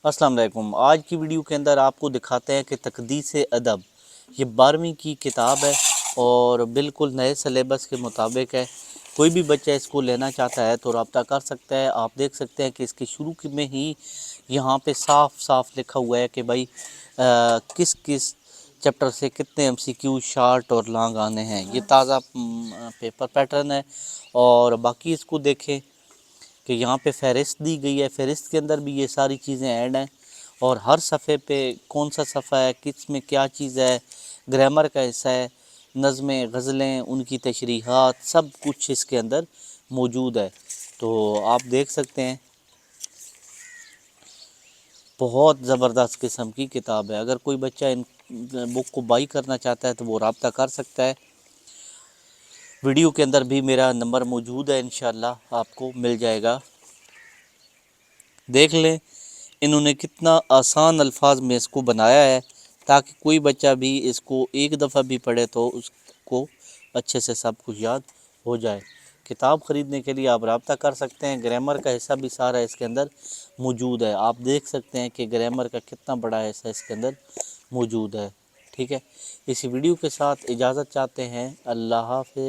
अस्सलाम वालेकुम। आज की वीडियो के अंदर आपको दिखाते हैं कि तक़दीस अदब ये 12वीं की किताब है और बिल्कुल नए सिलेबस के मुताबिक है। कोई भी बच्चा इसको लेना चाहता है तो रब्ता कर सकता है। आप देख सकते हैं कि इसकी शुरू में ही यहाँ पे साफ साफ लिखा हुआ है कि भाई किस किस चैप्टर से कितने एमसीक्यू शार्ट और लॉन्ग आने हैं। ये ताज़ा पेपर पैटर्न है। और बाकी इसको देखें कि यहाँ पे फ़हरिस्त दी गई है। फ़हरिस्त के अंदर भी ये सारी चीज़ें ऐड हैं और हर सफ़े पे कौन सा सफ़ा है, किस में क्या चीज़ है, ग्रामर का हिस्सा है, नज़में, गज़लें, उनकी तशरीहात, सब कुछ इसके अंदर मौजूद है। तो आप देख सकते हैं बहुत ज़बरदस्त किस्म की किताब है। अगर कोई बच्चा इन बुक को बाई करना चाहता है तो वो रब्ता कर सकता है। वीडियो के अंदर भी मेरा नंबर मौजूद है, इंशाल्लाह आपको मिल जाएगा। देख लें इन्होंने कितना आसान अल्फाज में इसको बनाया है ताकि कोई बच्चा भी इसको एक दफ़ा भी पढ़े तो उसको अच्छे से सब कुछ याद हो जाए। किताब ख़रीदने के लिए आप रब्ता कर सकते हैं। ग्रामर का हिस्सा भी सारा इसके अंदर मौजूद है। आप देख सकते हैं कि ग्रामर का कितना बड़ा हिस्सा इसके अंदर मौजूद है। ठीक है, इस वीडियो के साथ इजाज़त चाहते हैं। अल्लाह हाफ़िज़।